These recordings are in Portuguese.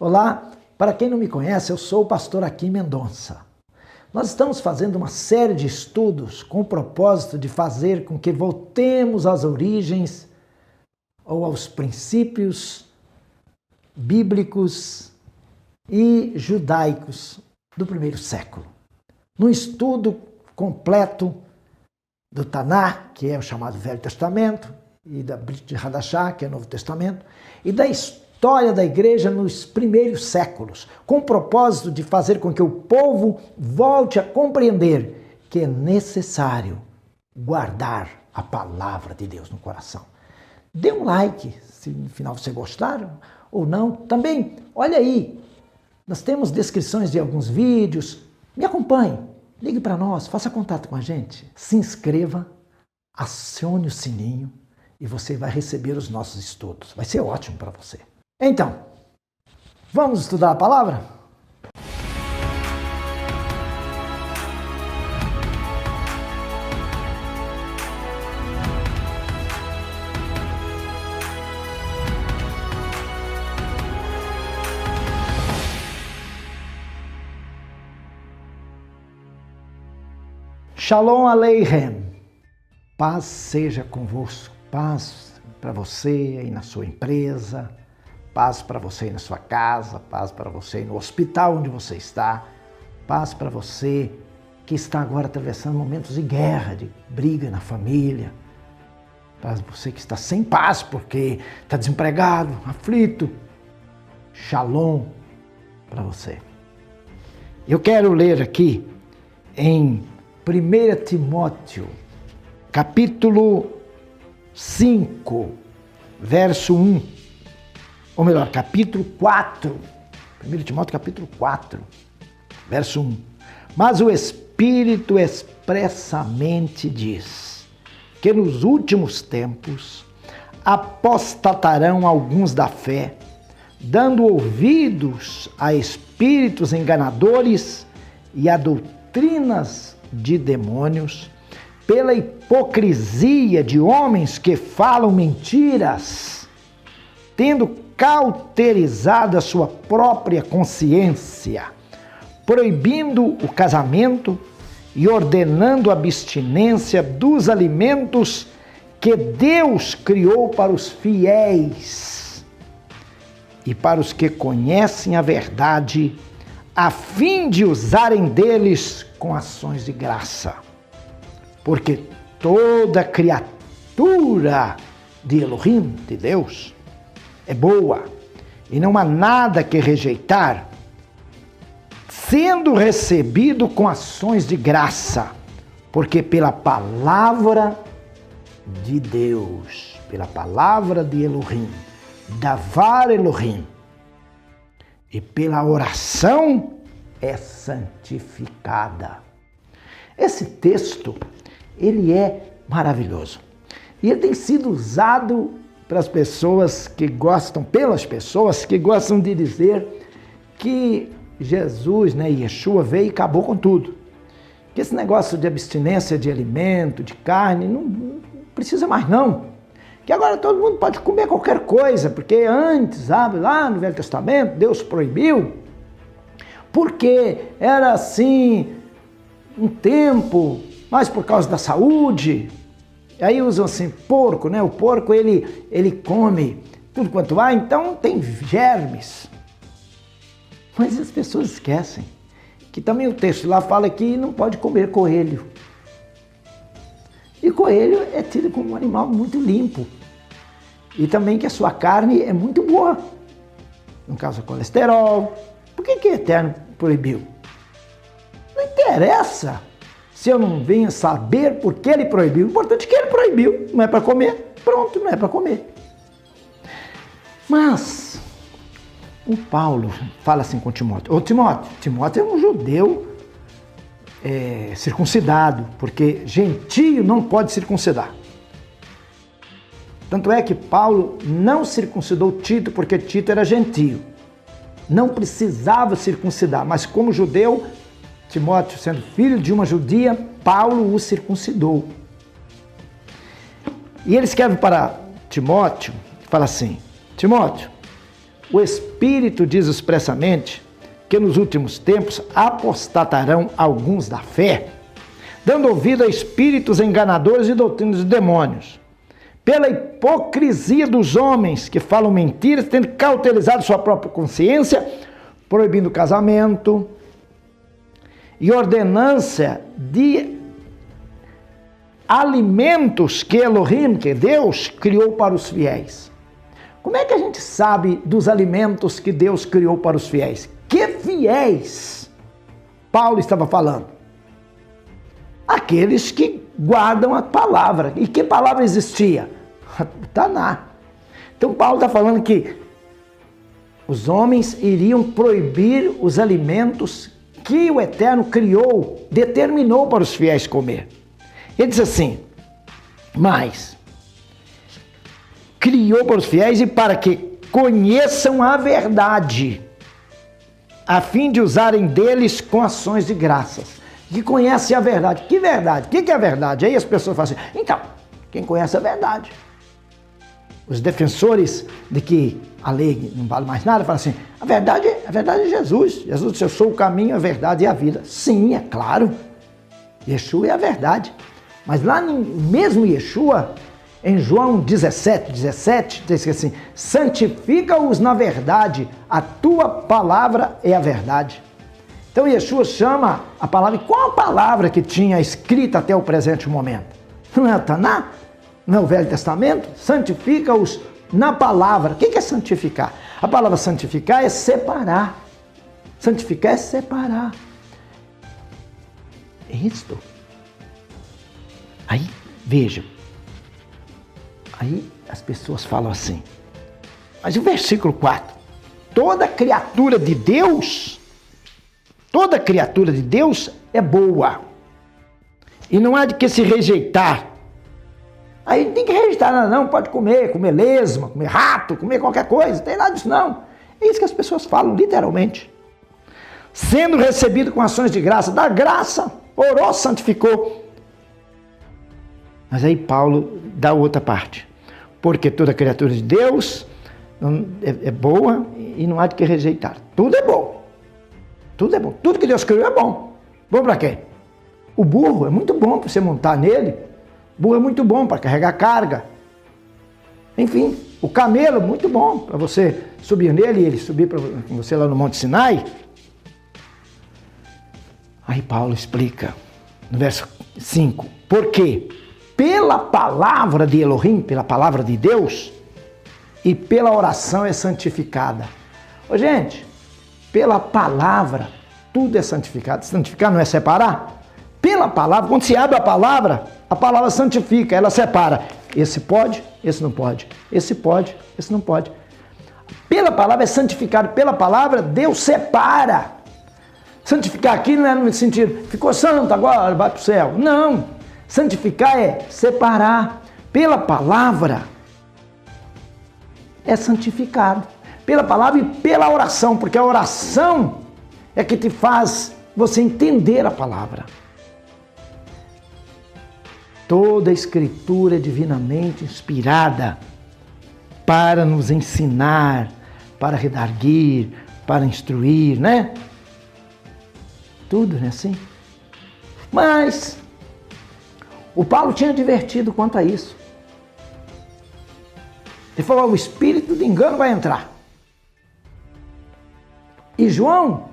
Olá, para quem não me conhece, eu sou o pastor Akim Mendonça. Nós estamos fazendo uma série de estudos com o propósito de fazer com que voltemos às origens ou aos princípios bíblicos e judaicos do primeiro século. Num estudo completo do Taná, que é o chamado Velho Testamento, e da Brit Hadashah, que é o Novo Testamento, e da história da igreja nos primeiros séculos, com o propósito de fazer com que o povo volte a compreender que é necessário guardar a palavra de Deus no coração. Dê um like, se no final você gostar ou não. Também, olha aí, nós temos descrições de alguns vídeos. Me acompanhe, ligue para nós, faça contato com a gente. Se inscreva, acione o sininho e você vai receber os nossos estudos. Vai ser ótimo para você. Então, vamos estudar a palavra? Shalom Aleichem. Paz seja convosco. Paz para você aí na sua empresa. Paz para você aí na sua casa. Paz para você aí no hospital onde você está. Paz para você que está agora atravessando momentos de guerra, de briga na família. Paz para você que está sem paz porque está desempregado, aflito. Shalom para você. Eu quero ler aqui em 1 Timóteo, capítulo 5, verso 1, ou melhor, capítulo 4, 1 Timóteo capítulo 4, verso 1. Mas o Espírito expressamente diz que nos últimos tempos apostatarão alguns da fé, dando ouvidos a espíritos enganadores e a doutrinas de demônios, pela hipocrisia de homens que falam mentiras, tendo cauterizado a sua própria consciência, proibindo o casamento e ordenando a abstinência dos alimentos que Deus criou para os fiéis e para os que conhecem a verdade, a fim de usarem deles com ações de graça. Porque toda criatura de Elohim, de Deus, é boa, e não há nada que rejeitar, sendo recebido com ações de graça, porque pela palavra de Deus, pela palavra de Elohim, Davar Elohim, e pela oração é santificada. Esse texto, ele é maravilhoso. E ele tem sido usado pelas pessoas que gostam de dizer que Jesus, Yeshua, veio e acabou com tudo. Que esse negócio de abstinência de alimento, de carne, não precisa mais não. Que agora todo mundo pode comer qualquer coisa, porque antes, sabe, lá no Velho Testamento, Deus proibiu, porque era assim um tempo, mas por causa da saúde. Aí usam assim porco, O porco ele come tudo quanto há, então tem germes. Mas as pessoas esquecem que também o texto lá fala que não pode comer coelho. E coelho é tido como um animal muito limpo. E também que a sua carne é muito boa. Não causa colesterol. Por que o Eterno proibiu? Não interessa se eu não venho saber por que ele proibiu. O importante é que ele proibiu. Não é para comer. Pronto, não é para comer. Mas o Paulo fala assim com Timóteo. Timóteo é um judeu circuncidado, porque gentio não pode circuncidar. Tanto é que Paulo não circuncidou Tito, porque Tito era gentio. Não precisava circuncidar, mas como judeu, Timóteo, sendo filho de uma judia, Paulo o circuncidou. E ele escreve para Timóteo, fala assim: Timóteo, o Espírito diz expressamente que nos últimos tempos apostatarão alguns da fé, dando ouvido a espíritos enganadores e doutrinas de demônios, pela hipocrisia dos homens que falam mentiras, tendo cauterizado sua própria consciência, proibindo o casamento e ordenância de alimentos que Elohim, que Deus, criou para os fiéis. Como é que a gente sabe dos alimentos que Deus criou para os fiéis? Que fiéis Paulo estava falando? Aqueles que guardam a palavra. E que palavra existia? Taná. Então Paulo está falando que os homens iriam proibir os alimentos que o Eterno criou, determinou para os fiéis comer. Ele diz assim, mas criou para os fiéis e para que conheçam a verdade, a fim de usarem deles com ações de graças. Que conhece a verdade. Que verdade? O que é a verdade? Aí as pessoas falam assim, então, quem conhece a verdade? Os defensores de que a lei não vale mais nada, falam assim, a verdade é Jesus. Jesus disse, eu sou o caminho, a verdade e a vida. Sim, é claro. Yeshua é a verdade. Mas lá mesmo Yeshua, em João 17, diz assim, santifica-os na verdade, a tua palavra é a verdade. Então Yeshua chama a palavra, e qual a palavra que tinha escrita até o presente momento? Não é o Taná? Não é o Velho Testamento? Santifica-os na palavra. O que é santificar? A palavra santificar é separar. Santificar é separar. É isto. Aí, veja. Aí as pessoas falam assim. Mas o versículo 4. Toda criatura de Deus é boa. E não há de que se rejeitar. Aí tem que rejeitar, não, pode comer lesma, comer rato, comer qualquer coisa, não tem nada disso não. É isso que as pessoas falam, literalmente. Sendo recebido com ações de graça, da graça, orou, santificou. Mas aí Paulo dá outra parte. Porque toda criatura de Deus é boa e não há de que rejeitar. Tudo é bom. Tudo é bom. Tudo que Deus criou é bom. Bom para quê? O burro é muito bom para você montar nele. O burro é muito bom para carregar carga. Enfim, o camelo é muito bom para você subir nele e ele subir para você lá no Monte Sinai. Aí Paulo explica no verso 5. Por quê? Pela palavra de Elohim, pela palavra de Deus, e pela oração é santificada. Ô, gente, pela palavra, tudo é santificado. Santificar não é separar? Pela palavra, quando se abre a palavra santifica, ela separa. Esse pode, esse não pode. Esse pode, esse não pode. Pela palavra é santificado. Pela palavra, Deus separa. Santificar aqui não é no sentido, ficou santo, agora vai para o céu. Não. Santificar é separar. Pela palavra é santificado. Pela palavra e pela oração, porque a oração é que te faz você entender a palavra. Toda a Escritura é divinamente inspirada para nos ensinar, para redarguir, para instruir, né? Tudo, não é assim? Mas o Paulo tinha advertido quanto a isso. Ele falou, o espírito de engano vai entrar. E João,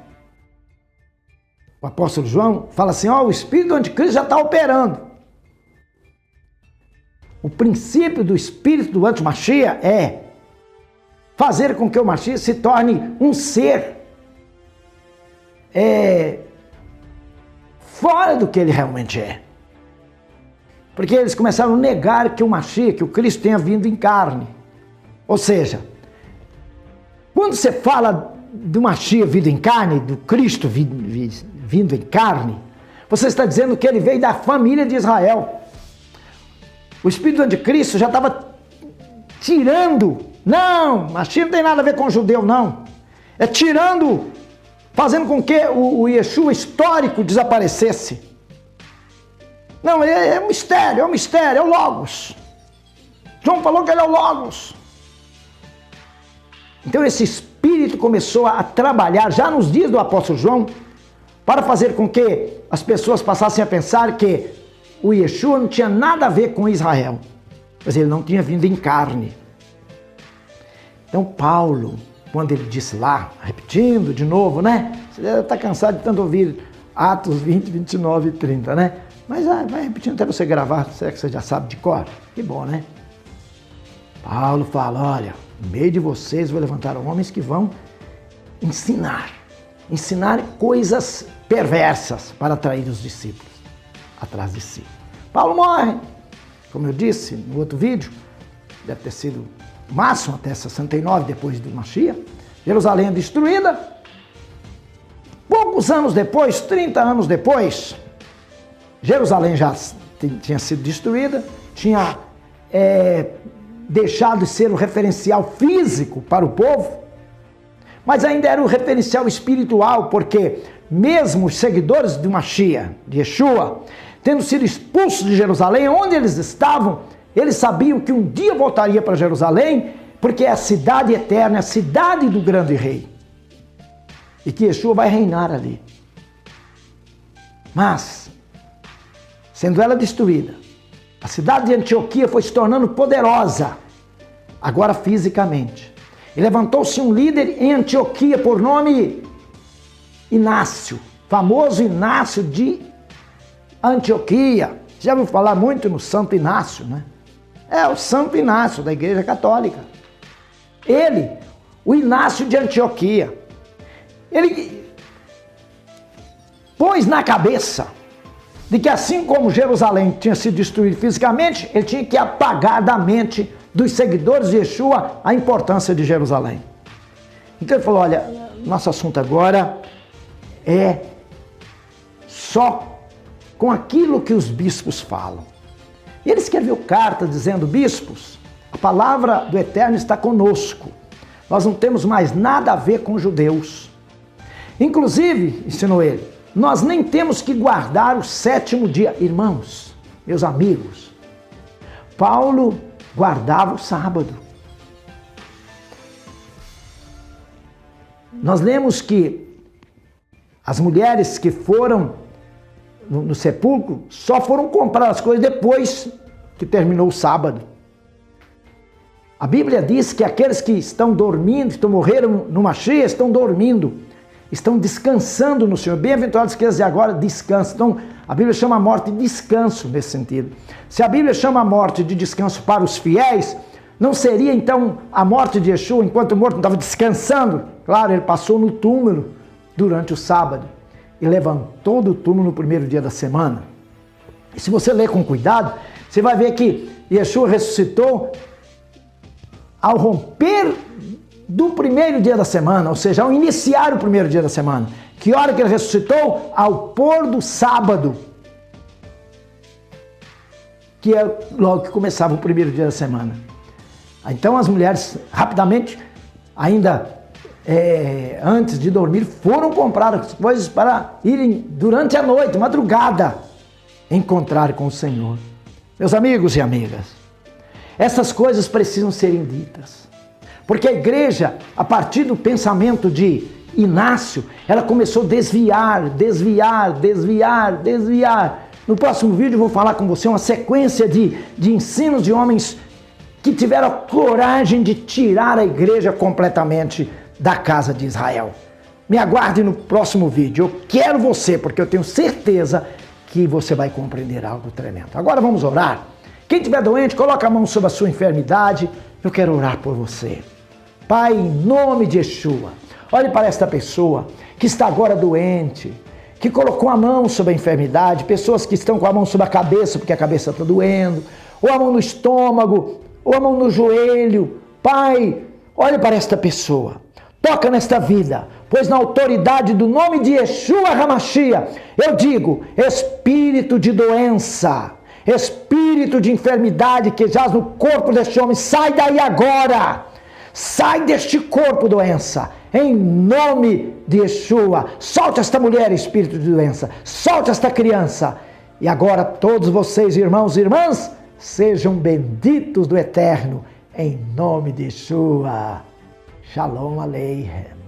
o apóstolo João, fala assim, o espírito do anticristo já está operando. O princípio do espírito do anti-Mashiach é fazer com que o Mashiach se torne um ser fora do que ele realmente é. Porque eles começaram a negar que o Mashiach, que o Cristo tenha vindo em carne. Ou seja, quando você fala do Mashiach vindo em carne, do Cristo vindo em carne, você está dizendo que ele veio da família de Israel. O espírito do anticristo já estava tirando. Não, Mashiach não tem nada a ver com o judeu, não. É tirando, fazendo com que o Yeshua histórico desaparecesse. Não, é um mistério, é o Logos. João falou que ele é o Logos. Então esse espírito Espírito começou a trabalhar já nos dias do apóstolo João para fazer com que as pessoas passassem a pensar que o Yeshua não tinha nada a ver com Israel, mas ele não tinha vindo em carne. Então Paulo, quando ele disse lá, repetindo de novo, né? Você deve estar cansado de tanto ouvir Atos 20, 29 e 30, né? Mas vai repetindo até você gravar, será que você já sabe de cor? Que bom, né? Paulo fala, olha, no meio de vocês vou levantar homens que vão ensinar coisas perversas para atrair os discípulos atrás de si. Paulo morre, como eu disse no outro vídeo, deve ter sido máximo até 69 depois do Mashiach. Jerusalém é destruída. Poucos anos depois, 30 anos depois, Jerusalém já tinha sido destruída, tinha deixado de ser um referencial físico para o povo, mas ainda era um referencial espiritual, porque mesmo os seguidores do Mashiach, de Yeshua, tendo sido expulsos de Jerusalém, onde eles estavam, eles sabiam que um dia voltaria para Jerusalém, porque é a cidade eterna, é a cidade do grande rei. E que Yeshua vai reinar ali. Mas, sendo ela destruída, a cidade de Antioquia foi se tornando poderosa, agora fisicamente. E levantou-se um líder em Antioquia por nome Inácio, famoso Inácio de Antioquia. Já ouviu falar muito no Santo Inácio, né? É o Santo Inácio da Igreja Católica. Ele, o Inácio de Antioquia, ele pôs na cabeça de que assim como Jerusalém tinha sido destruído fisicamente, ele tinha que apagar da mente dos seguidores de Yeshua a importância de Jerusalém. Então ele falou, olha, nosso assunto agora é só com aquilo que os bispos falam. E ele escreveu carta dizendo, bispos, a palavra do Eterno está conosco. Nós não temos mais nada a ver com judeus. Inclusive, ensinou ele, nós nem temos que guardar o 7º dia. Irmãos, meus amigos, Paulo guardava o sábado. Nós lemos que as mulheres que foram no sepulcro só foram comprar as coisas depois que terminou o sábado. A Bíblia diz que aqueles que estão dormindo, que morreram numa cheia, estão dormindo, estão descansando no Senhor. Bem-aventurados que de agora descansam. Então, a Bíblia chama a morte de descanso nesse sentido. Se a Bíblia chama a morte de descanso para os fiéis, não seria então a morte de Yeshua enquanto o morto estava descansando? Claro, ele passou no túmulo durante o sábado e levantou do túmulo no primeiro dia da semana. E se você ler com cuidado, você vai ver que Yeshua ressuscitou ao romper do primeiro dia da semana, ou seja, ao iniciar o primeiro dia da semana. Que hora que ele ressuscitou? Ao pôr do sábado, que é logo que começava o primeiro dia da semana. Então as mulheres rapidamente, ainda antes de dormir, foram comprar as coisas para irem durante a noite, madrugada, encontrar com o Senhor. Meus amigos e amigas, essas coisas precisam serem ditas. Porque a igreja, a partir do pensamento de Inácio, ela começou a desviar. No próximo vídeo eu vou falar com você uma sequência de ensinos de homens que tiveram a coragem de tirar a igreja completamente da casa de Israel. Me aguarde no próximo vídeo. Eu quero você, porque eu tenho certeza que você vai compreender algo tremendo. Agora vamos orar. Quem estiver doente, coloca a mão sobre a sua enfermidade. Eu quero orar por você. Pai, em nome de Yeshua, olhe para esta pessoa que está agora doente, que colocou a mão sobre a enfermidade, pessoas que estão com a mão sobre a cabeça, porque a cabeça está doendo, ou a mão no estômago, ou a mão no joelho. Pai, olhe para esta pessoa, toca nesta vida, pois na autoridade do nome de Yeshua HaMashiach, eu digo, espírito de doença, espírito de enfermidade que jaz no corpo deste homem, sai daí agora! Sai deste corpo, doença, em nome de Yeshua. Solte esta mulher, espírito de doença. Solte esta criança. E agora todos vocês, irmãos e irmãs, sejam benditos do Eterno, em nome de Yeshua. Shalom Aleichem.